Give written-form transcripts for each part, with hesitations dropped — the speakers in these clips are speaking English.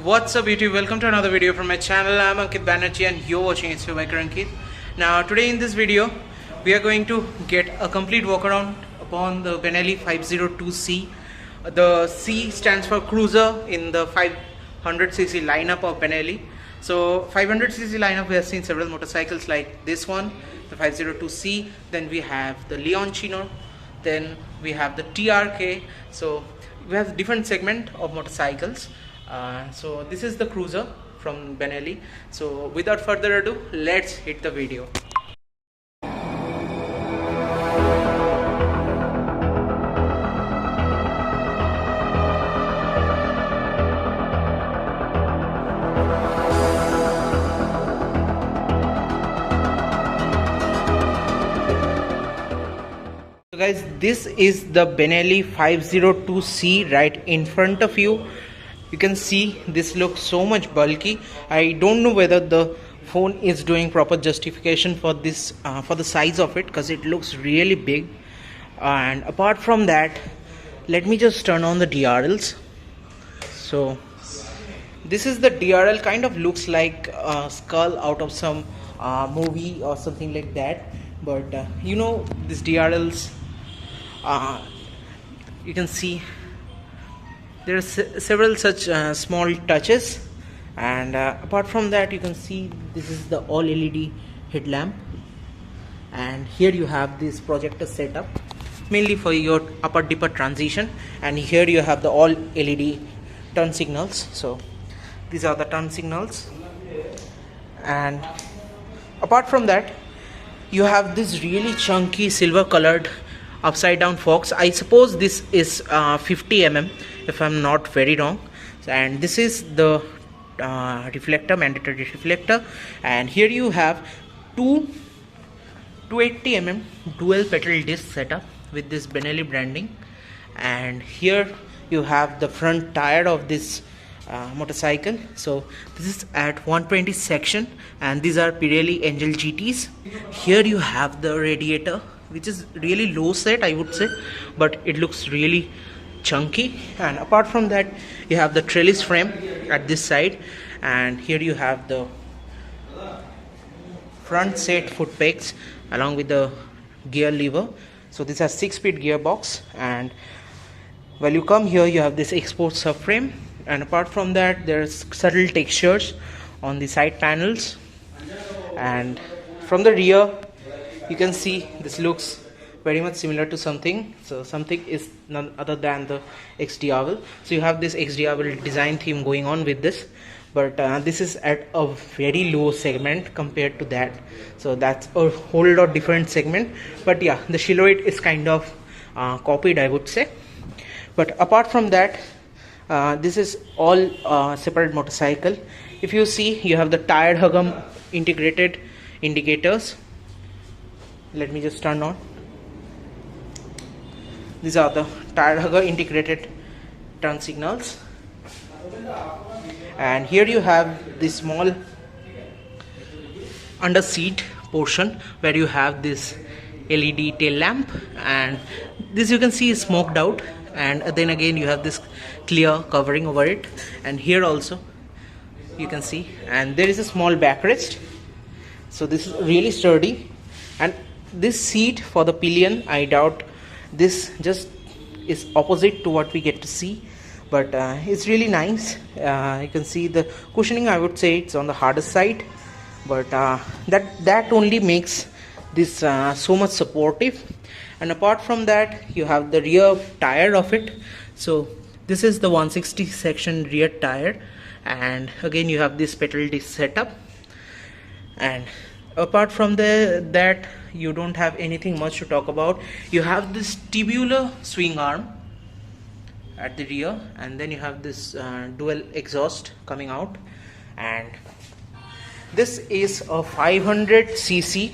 What's up YouTube, welcome to another video from my channel. I'm Ankit Banerjee and you're watching It's Your Biker Ankit. Now today in this video we are going to get a complete walk around upon the Benelli 502C. The C stands for cruiser in the 500cc lineup of Benelli. So 500cc lineup, we have seen several motorcycles like this one, the 502C, then we have the Leoncino, then we have the TRK. So we have different segment of motorcycles. So this is the cruiser from Benelli. So without further ado, let's hit the video. So guys, this is the Benelli 502C right in front of you. You can see this looks so much bulky. I don't know whether the phone is doing proper justification for this for the size of it, because it looks really big. And apart from that, let me just turn on the DRLs. So this is the DRL, kind of looks like a skull out of some movie or something like that. But you know, these DRLs, you can see there are several such small touches. And apart from that, you can see this is the all LED headlamp, and here you have this projector setup mainly for your upper dipper transition, and here you have the all LED turn signals. So these are the turn signals. And apart from that, you have this really chunky silver colored upside down forks. I suppose this is 50 mm if I'm not very wrong. And this is the reflector, mandatory reflector. And here you have two 280 mm dual petal disc setup with this Benelli branding. And here you have the front tire of this motorcycle. So this is at 120 section, and these are Pirelli Angel GTs. Here you have the radiator, which is really low set, I would say, but it looks really chunky. And apart from that, you have the trellis frame at this side, and here you have the front set foot pegs along with the gear lever. So this has 6-speed gearbox, and while you come here, you have this export subframe. And apart from that, there's subtle textures on the side panels. And from the rear, you can see this looks very much similar to something. So something is none other than the XDRL. So you have this XDRL design theme going on with this, but this is at a very low segment compared to that. So that's a whole lot different segment. But yeah, the silhouette is kind of copied, I would say. But apart from that, this is all separate motorcycle. If you see, you have the tire hugger integrated indicators. Let me just turn on. These are the tire hugger integrated turn signals. And here you have this small under seat portion where you have this LED tail lamp, and this you can see is smoked out, and then again you have this clear covering over it. And here also you can see, and there is a small backrest. So this is really sturdy. And this seat for the pillion, I doubt this just is opposite to what we get to see, but it's really nice. You can see the cushioning, I would say it's on the harder side, but that only makes this so much supportive. And apart from that, you have the rear tire of it. So this is the 160 section rear tire, and again you have this petal disc setup. And apart from that, you don't have anything much to talk about. You have this tubular swing arm at the rear, and then you have this dual exhaust coming out. And this is a 500cc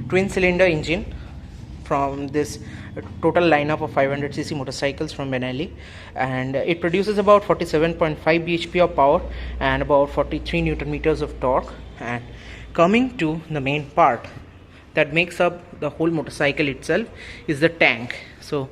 twin cylinder engine from this total lineup of 500cc motorcycles from Benelli, and it produces about 47.5 bhp of power and about 43 newton meters of torque. And coming to the main part that makes up the whole motorcycle itself is the tank. So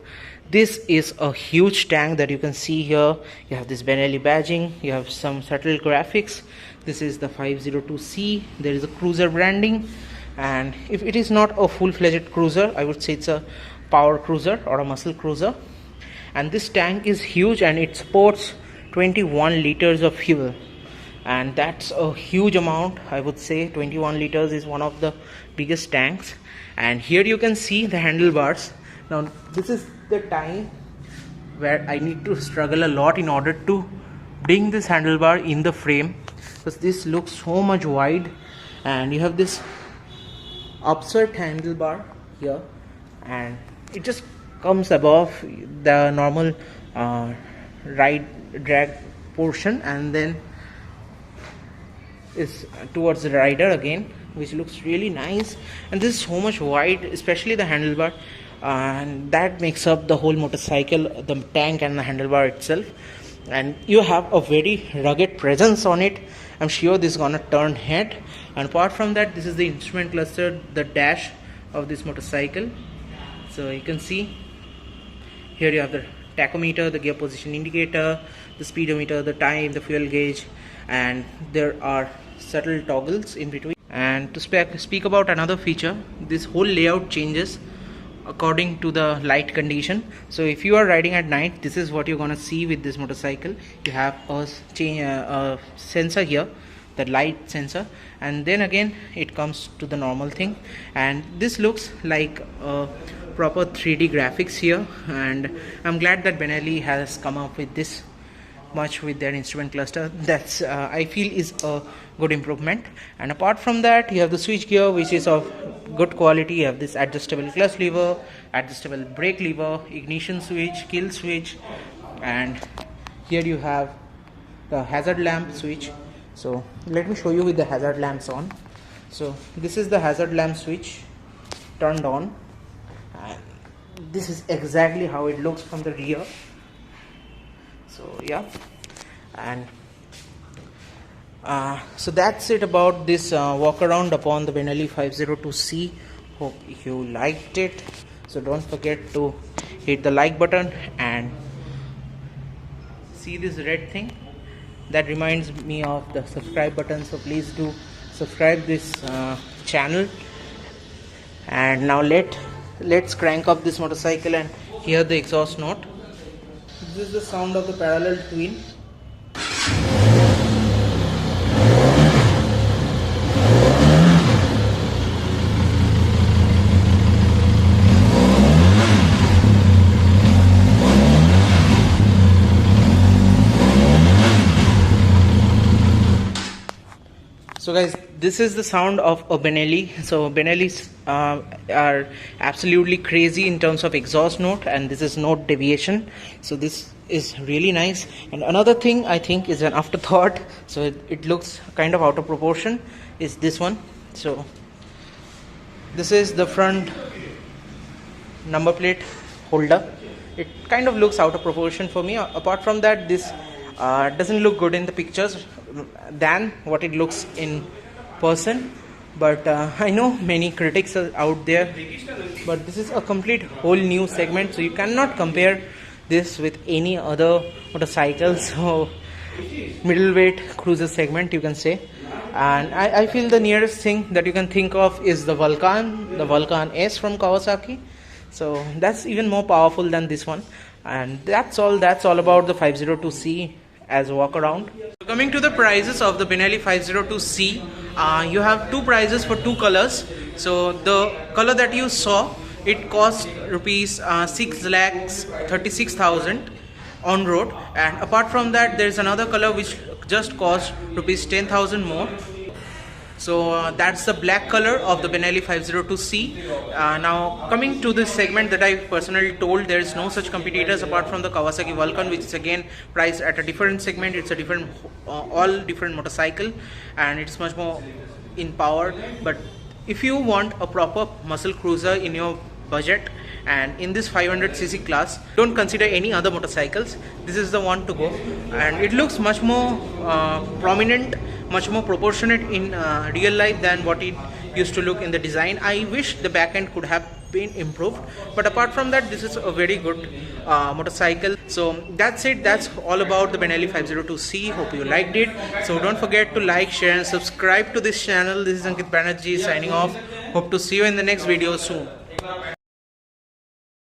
This is a huge tank that you can see here. You have this Benelli badging, you have some subtle graphics. This is the 502C. There is a cruiser branding, and if it is not a full-fledged cruiser, I would say it's a power cruiser or a muscle cruiser. And this tank is huge, and it supports 21 liters of fuel, and that's a huge amount. I would say 21 liters is one of the biggest tanks. And here you can see the handlebars. Now this is the time where I need to struggle a lot in order to bring this handlebar in the frame, because this looks so much wide, and you have this upsert handlebar here, and it just comes above the normal ride drag portion, and then is towards the rider again, which looks really nice. And this is so much wide, especially the handlebar, and that makes up the whole motorcycle, the tank and the handlebar itself. And you have a very rugged presence on it. I'm sure this is gonna turn head. And apart from that, this is the instrument cluster, the dash of this motorcycle. So you can see here you have the tachometer, the gear position indicator, the speedometer, the time, the fuel gauge, and there are subtle toggles in between. And to speak about another feature, this whole layout changes according to the light condition. So if you are riding at night, this is what you're gonna see with this motorcycle. You have a sensor here, the light sensor, and then again it comes to the normal thing. And this looks like proper 3D graphics here, and I'm glad that Benelli has come up with this much with their instrument cluster. That's I feel is a good improvement. And apart from that, you have the switch gear, which is of good quality. You have this adjustable clutch lever, adjustable brake lever, ignition switch, kill switch, and here you have the hazard lamp switch. So let me show you with the hazard lamps on. So this is the hazard lamp switch turned on, and this is exactly how it looks from the rear. So yeah, and so that's it about this walk around upon the Benelli 502C. Hope you liked it. So don't forget to hit the like button, and see this red thing that reminds me of the subscribe button. So please do subscribe this channel. And now let's crank up this motorcycle and hear the exhaust note. This is the sound of the parallel twin. So guys, this is the sound of a Benelli. So Benellis are absolutely crazy in terms of exhaust note, and this is note deviation. So this is really nice. And another thing I think is an afterthought, so it looks kind of out of proportion, is this one. So this is the front number plate holder. It kind of looks out of proportion for me. Apart from that, this doesn't look good in the pictures than what it looks in person. But I know many critics are out there, but this is a complete whole new segment, so you cannot compare this with any other motorcycles. So middleweight cruiser segment, you can say. And I feel the nearest thing that you can think of is the Vulcan S from Kawasaki. So that's even more powerful than this one. And that's all about the 502C as a walk around. Coming to the prices of the Benelli 502C, you have two prices for two colors. So the color that you saw, it cost rupees 6,36,000 on road, and apart from that there is another color which just cost rupees 10,000 more. So that's the black color of the Benelli 502C. Now coming to this segment that I personally told, there is no such competitors apart from the Kawasaki Vulcan, which is again priced at a different segment. It's a different all different motorcycle, and it's much more in power. But if you want a proper muscle cruiser in your budget and in this 500cc class, don't consider any other motorcycles. This is the one to go, and it looks much more prominent, much more proportionate in real life than what it used to look in the design. I wish the back end could have been improved, but apart from that, this is a very good motorcycle. So that's it. That's all about the Benelli 502C. Hope you liked it. So don't forget to like, share and subscribe to this channel. This is Ankit Banerjee signing off. Hope to see you in the next video soon.